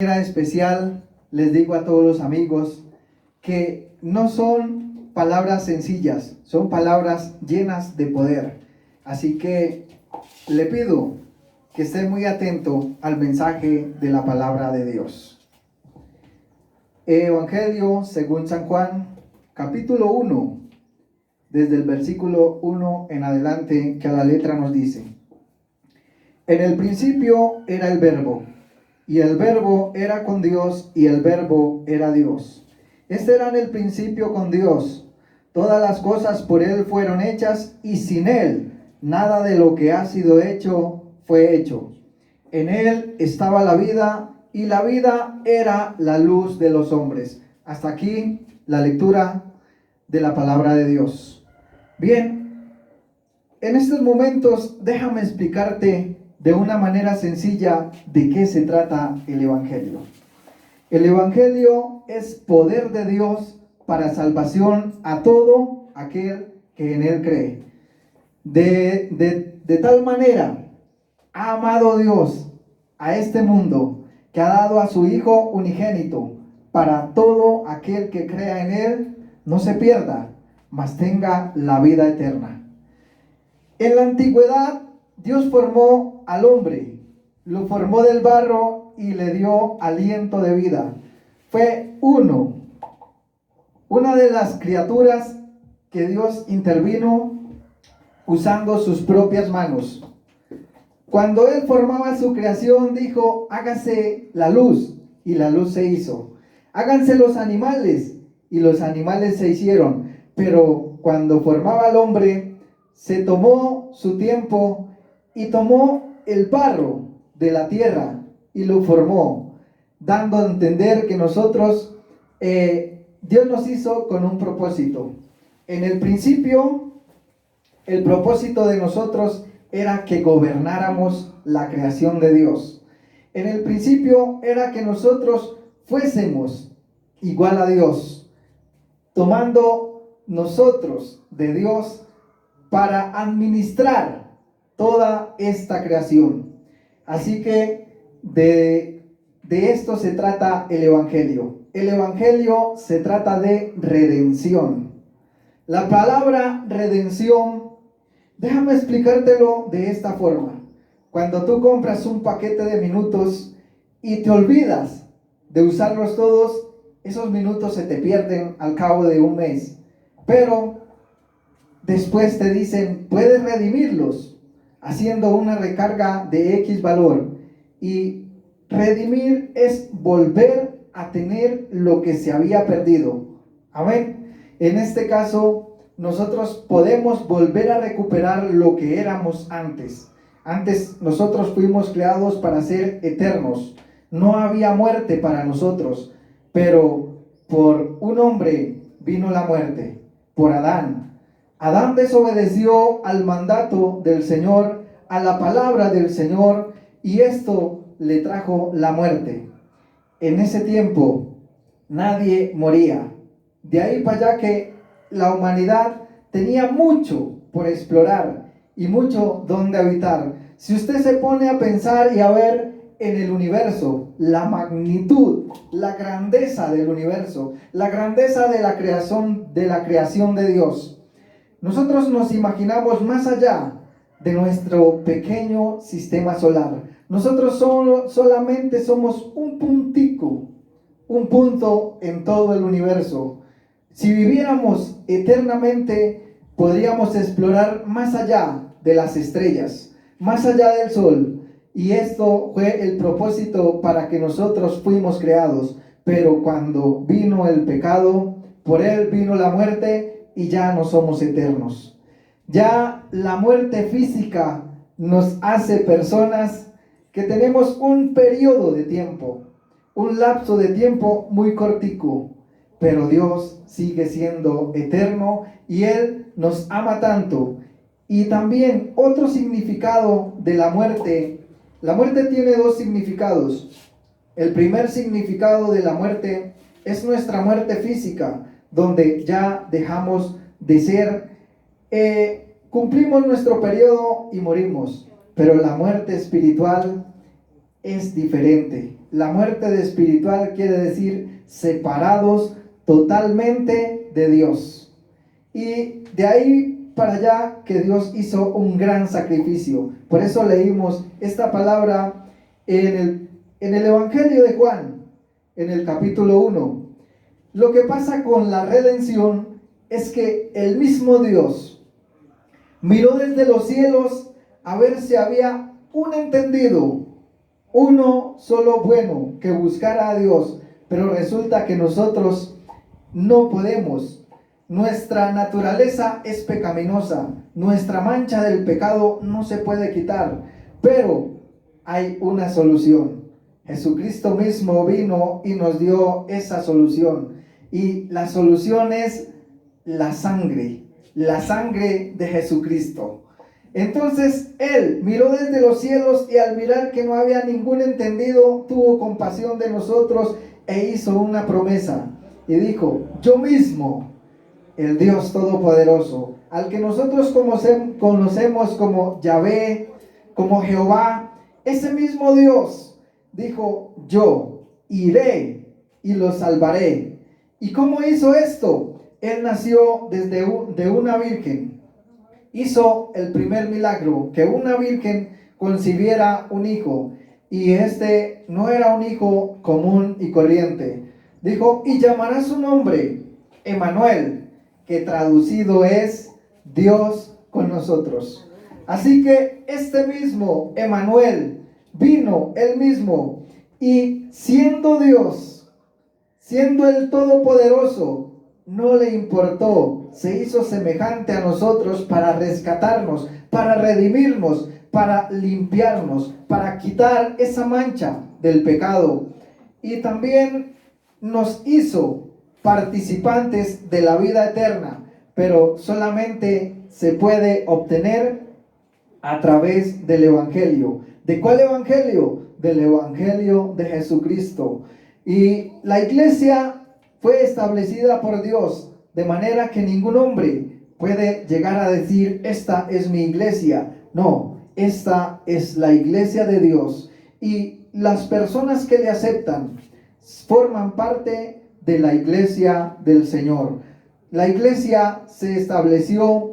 Manera especial les digo a todos los amigos que no son palabras sencillas, son palabras llenas de poder. Así que le pido que esté muy atento al mensaje de la palabra de Dios. Evangelio según San Juan, capítulo 1, desde el versículo 1 en adelante, que a la letra nos dice: En el principio era el Verbo, y el Verbo era con Dios, y el Verbo era Dios. Este era en el principio con Dios. Todas las cosas por Él fueron hechas, y sin Él nada de lo que ha sido hecho fue hecho. En Él estaba la vida, y la vida era la luz de los hombres. Hasta aquí la lectura de la palabra de Dios. Bien, en estos momentos déjame explicarte de una manera sencilla de qué se trata el Evangelio. El Evangelio es poder de Dios para salvación a todo aquel que en Él cree. De tal manera ha amado Dios a este mundo, que ha dado a su Hijo unigénito, para todo aquel que crea en Él no se pierda, mas tenga la vida eterna. En la antigüedad, Dios formó al hombre, lo formó del barro y le dio aliento de vida. Fue una de las criaturas que Dios intervino usando sus propias manos. Cuando Él formaba su creación, dijo: hágase la luz, y la luz se hizo. Háganse los animales, y los animales se hicieron. Pero cuando formaba al hombre, se tomó su tiempo y tomó el barro de la tierra y lo formó, dando a entender que nosotros, Dios nos hizo con un propósito. En el principio, el propósito de nosotros era que gobernáramos la creación de Dios. En el principio era que nosotros fuésemos igual a Dios, tomando nosotros de Dios para administrar toda esta creación. Así que de esto se trata el Evangelio. El Evangelio se trata de redención. La palabra redención, déjame explicártelo de esta forma. Cuando tú compras un paquete de minutos y te olvidas de usarlos todos, esos minutos se te pierden al cabo de un mes. Pero después te dicen: puedes redimirlos haciendo una recarga de X valor. Y redimir es volver a tener lo que se había perdido. Amén. En este caso, nosotros podemos volver a recuperar lo que éramos antes. Antes nosotros fuimos creados para ser eternos. No había muerte para nosotros, pero por un hombre vino la muerte, por Adán. Adán desobedeció al mandato del Señor, a la palabra del Señor, y esto le trajo la muerte. En ese tiempo nadie moría. De ahí para allá que la humanidad tenía mucho por explorar y mucho donde habitar. Si usted se pone a pensar y a ver en el universo, la magnitud, la grandeza del universo, la grandeza de la creación de Dios, nosotros nos imaginamos más allá de nuestro pequeño sistema solar. Nosotros solamente somos un puntico, un punto en todo el universo. Si viviéramos eternamente, podríamos explorar más allá de las estrellas, más allá del sol. Y esto fue el propósito para que nosotros fuimos creados. Pero cuando vino el pecado, por él vino la muerte, y ya no somos eternos. Ya la muerte física nos hace personas que tenemos un periodo de tiempo, un lapso de tiempo muy cortico, pero Dios sigue siendo eterno y Él nos ama tanto. Y también otro significado de la muerte tiene dos significados. El primer significado de la muerte es nuestra muerte física, donde ya dejamos de ser, cumplimos nuestro periodo y morimos. Pero la muerte espiritual es diferente. La muerte de espiritual quiere decir separados totalmente de Dios. Y de ahí para allá que Dios hizo un gran sacrificio. Por eso leímos esta palabra en el Evangelio de Juan, en el capítulo 1. Lo que pasa con la redención es que el mismo Dios miró desde los cielos a ver si había un entendido, uno solo bueno, que buscara a Dios. Pero resulta que nosotros no podemos. Nuestra naturaleza es pecaminosa. Nuestra mancha del pecado no se puede quitar. Pero hay una solución. Jesucristo mismo vino y nos dio esa solución. Y la solución es la sangre de Jesucristo. Entonces Él miró desde los cielos y al mirar que no había ningún entendido, tuvo compasión de nosotros e hizo una promesa. Y dijo: yo mismo, el Dios Todopoderoso, al que nosotros conocemos como Yahvé, como Jehová, ese mismo Dios dijo: yo iré y los salvaré. ¿Y cómo hizo esto? Él nació de una virgen. Hizo el primer milagro, que una virgen concibiera un hijo. Y este no era un hijo común y corriente. Dijo: y llamará su nombre Emmanuel, que traducido es Dios con nosotros. Así que este mismo Emmanuel vino él mismo, y siendo Dios, siendo el Todopoderoso, no le importó, se hizo semejante a nosotros para rescatarnos, para redimirnos, para limpiarnos, para quitar esa mancha del pecado. Y también nos hizo participantes de la vida eterna, pero solamente se puede obtener a través del Evangelio. ¿De cuál Evangelio? Del Evangelio de Jesucristo. Y la iglesia fue establecida por Dios, de manera que ningún hombre puede llegar a decir: esta es mi iglesia. No, esta es la iglesia de Dios. Y las personas que le aceptan forman parte de la iglesia del Señor. La iglesia se estableció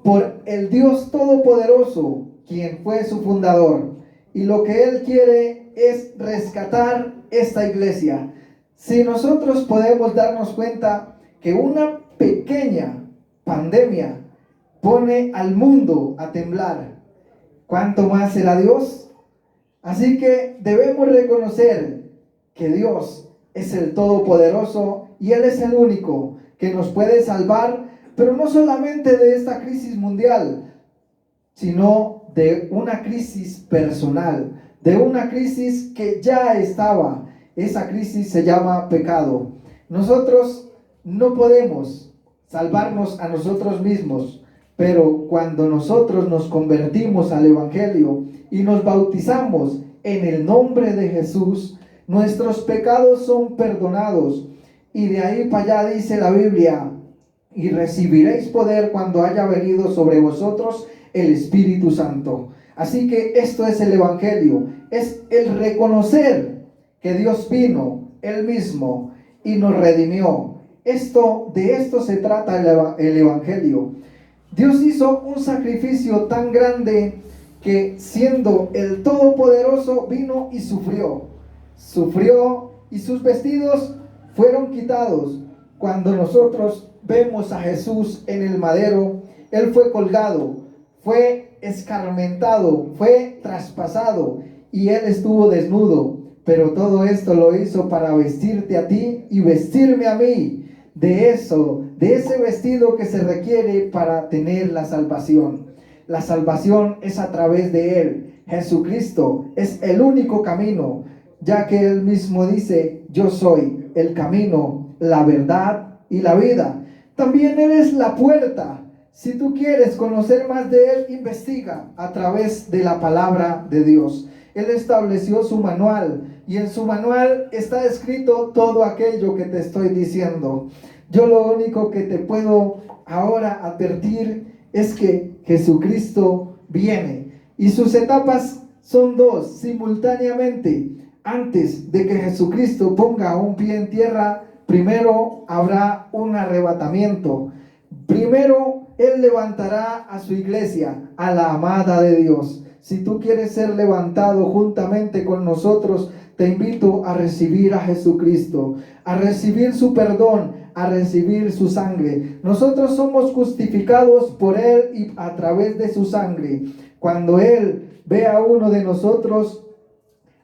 por el Dios Todopoderoso, quien fue su fundador. Y lo que Él quiere es rescatar esta iglesia. Si nosotros podemos darnos cuenta que una pequeña pandemia pone al mundo a temblar, ¿cuánto más será Dios? Así que debemos reconocer que Dios es el Todopoderoso y Él es el único que nos puede salvar, pero no solamente de esta crisis mundial, sino de una crisis personal, de una crisis que ya estaba. Esa crisis se llama pecado. Nosotros no podemos salvarnos a nosotros mismos, pero cuando nosotros nos convertimos al Evangelio y nos bautizamos en el nombre de Jesús, nuestros pecados son perdonados. Y de ahí para allá dice la Biblia: y recibiréis poder cuando haya venido sobre vosotros el Espíritu Santo. Así que esto es el Evangelio, es el reconocer que Dios vino Él mismo y nos redimió. De esto se trata el Evangelio. Dios hizo un sacrificio tan grande que, siendo el Todopoderoso, vino y sufrió y sus vestidos fueron quitados. Cuando nosotros vemos a Jesús en el madero, Él fue colgado, fue escarmentado, fue traspasado y Él estuvo desnudo. Pero todo esto lo hizo para vestirte a ti y vestirme a mí de ese vestido que se requiere para tener la salvación. La salvación es a través de Él. Jesucristo es el único camino, ya que Él mismo dice: yo soy el camino, la verdad y la vida. También Él es la puerta. Si tú quieres conocer más de Él, investiga a través de la palabra de Dios. Él estableció su manual y en su manual está escrito todo aquello que te estoy diciendo. Yo lo único que te puedo ahora advertir es que Jesucristo viene y sus etapas son dos simultáneamente. antes de que Jesucristo ponga un pie en tierra, primero habrá un arrebatamiento. Primero Él levantará a su iglesia, a la amada de Dios. Si tú quieres ser levantado juntamente con nosotros, te invito a recibir a Jesucristo, a recibir su perdón, a recibir su sangre. Nosotros somos justificados por Él y a través de su sangre. Cuando Él ve a uno de nosotros,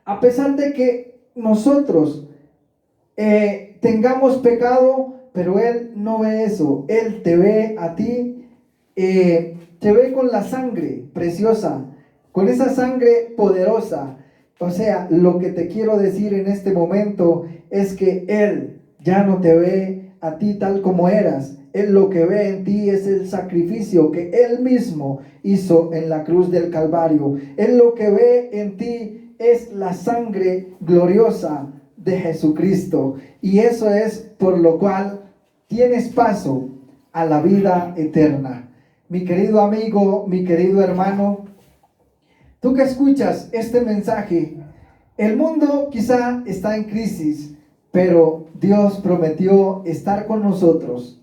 a pesar de que nosotros tengamos pecado, pero Él no ve eso. Él te ve a ti, te ve con la sangre preciosa, con esa sangre poderosa. O sea, lo que te quiero decir en este momento es que Él ya no te ve a ti tal como eras. Él lo que ve en ti es el sacrificio que Él mismo hizo en la cruz del Calvario. Él lo que ve en ti es la sangre gloriosa de Jesucristo. Y eso es por lo cual tienes paso a la vida eterna. Mi querido amigo, mi querido hermano, tú que escuchas este mensaje, el mundo quizá está en crisis, pero Dios prometió estar con nosotros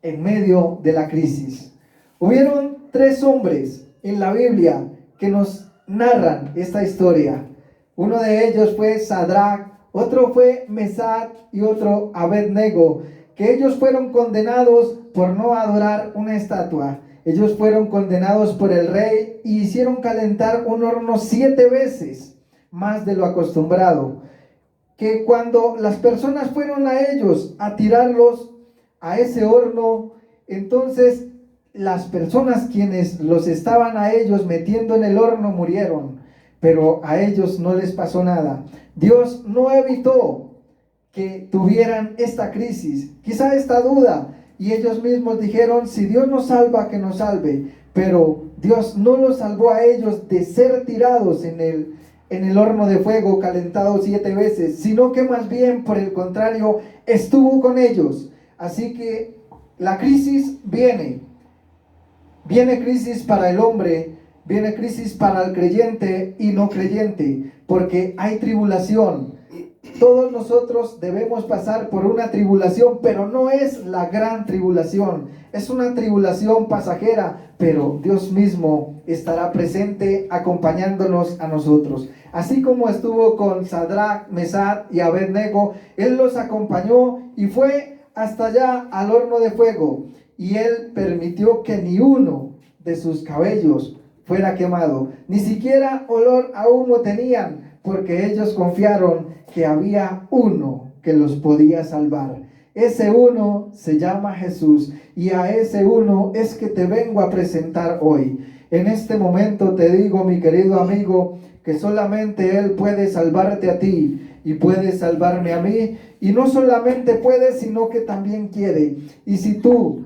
en medio de la crisis. Hubieron 3 hombres en la Biblia que nos narran esta historia. Uno de ellos fue Sadrach, otro fue Mesach y otro Abed-nego, que ellos fueron condenados por no adorar una estatua. Ellos fueron condenados por el rey y hicieron calentar un horno 7 veces más de lo acostumbrado. Que cuando las personas fueron a ellos a tirarlos a ese horno, entonces las personas quienes los estaban a ellos metiendo en el horno murieron, pero a ellos no les pasó nada. Dios no evitó que tuvieran esta crisis, quizá esta duda, y ellos mismos dijeron, si Dios nos salva, que nos salve. Pero Dios no los salvó a ellos de ser tirados en el horno de fuego calentado 7 veces, sino que más bien, por el contrario, estuvo con ellos. Así que la crisis viene crisis para el hombre, viene crisis para el creyente y no creyente, porque hay tribulación. Todos nosotros debemos pasar por una tribulación, pero no es la gran tribulación, es una tribulación pasajera, pero Dios mismo estará presente acompañándonos a nosotros. Así como estuvo con Sadrach, Mesach y Abed-nego, Él los acompañó y fue hasta allá al horno de fuego, y Él permitió que ni uno de sus cabellos fuera quemado, ni siquiera olor a humo tenían, porque ellos confiaron que había uno que los podía salvar. Ese uno se llama Jesús, y a ese uno es que te vengo a presentar hoy. En este momento te digo, mi querido amigo, que solamente Él puede salvarte a ti y puede salvarme a mí, y no solamente puede, sino que también quiere. Y si tú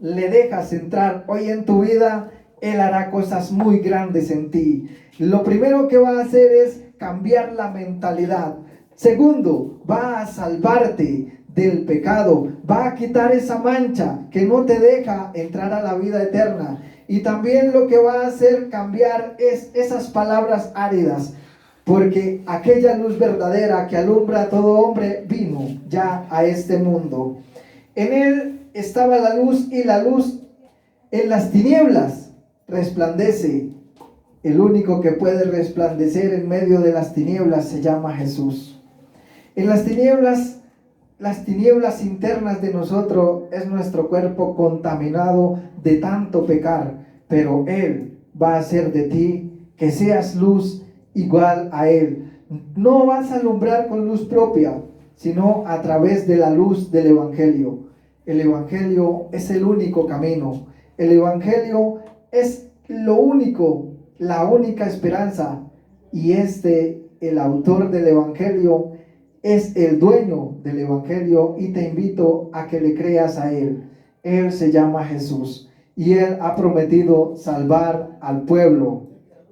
le dejas entrar hoy en tu vida, Él hará cosas muy grandes en ti. Lo primero que va a hacer es cambiar la mentalidad. Segundo, va a salvarte del pecado, va a quitar esa mancha que no te deja entrar a la vida eterna. Y también lo que va a hacer cambiar es esas palabras áridas, porque aquella luz verdadera que alumbra a todo hombre vino ya a este mundo. En Él estaba la luz, y la luz en las tinieblas resplandece. El único que puede resplandecer en medio de las tinieblas se llama Jesús. En las tinieblas internas de nosotros es nuestro cuerpo contaminado de tanto pecar, pero Él va a hacer de ti que seas luz igual a Él. No vas a alumbrar con luz propia, sino a través de la luz del Evangelio. El Evangelio es el único camino. El Evangelio es lo único, la única esperanza, y el autor del Evangelio, es el dueño del Evangelio, y te invito a que le creas a Él. Él se llama Jesús, y Él ha prometido salvar al pueblo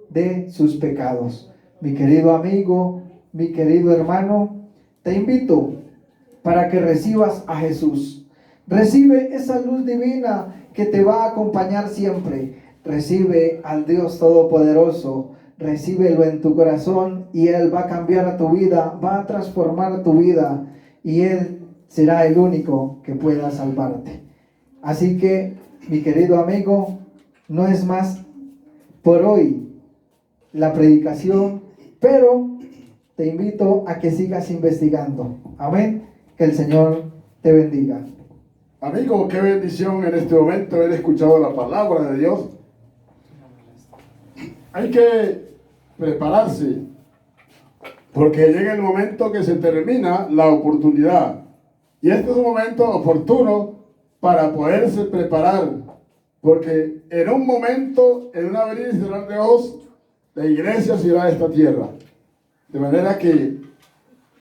de sus pecados. Mi querido amigo, mi querido hermano, te invito para que recibas a Jesús. Recibe esa luz divina que te va a acompañar siempre. Recibe al Dios Todopoderoso. recíbelo en tu corazón y Él va a cambiar tu vida, va a transformar tu vida y Él será el único que pueda salvarte. Así que, mi querido amigo, no es más por hoy la predicación, pero te invito a que sigas investigando. Amén. Que el Señor te bendiga. Amigo, qué bendición en este momento haber escuchado la palabra de Dios. Hay que prepararse, porque llega el momento que se termina la oportunidad. Y este es un momento oportuno para poderse preparar, porque en un momento, en un abrir y cerrar de ojos, la iglesia se irá de esta tierra. De manera que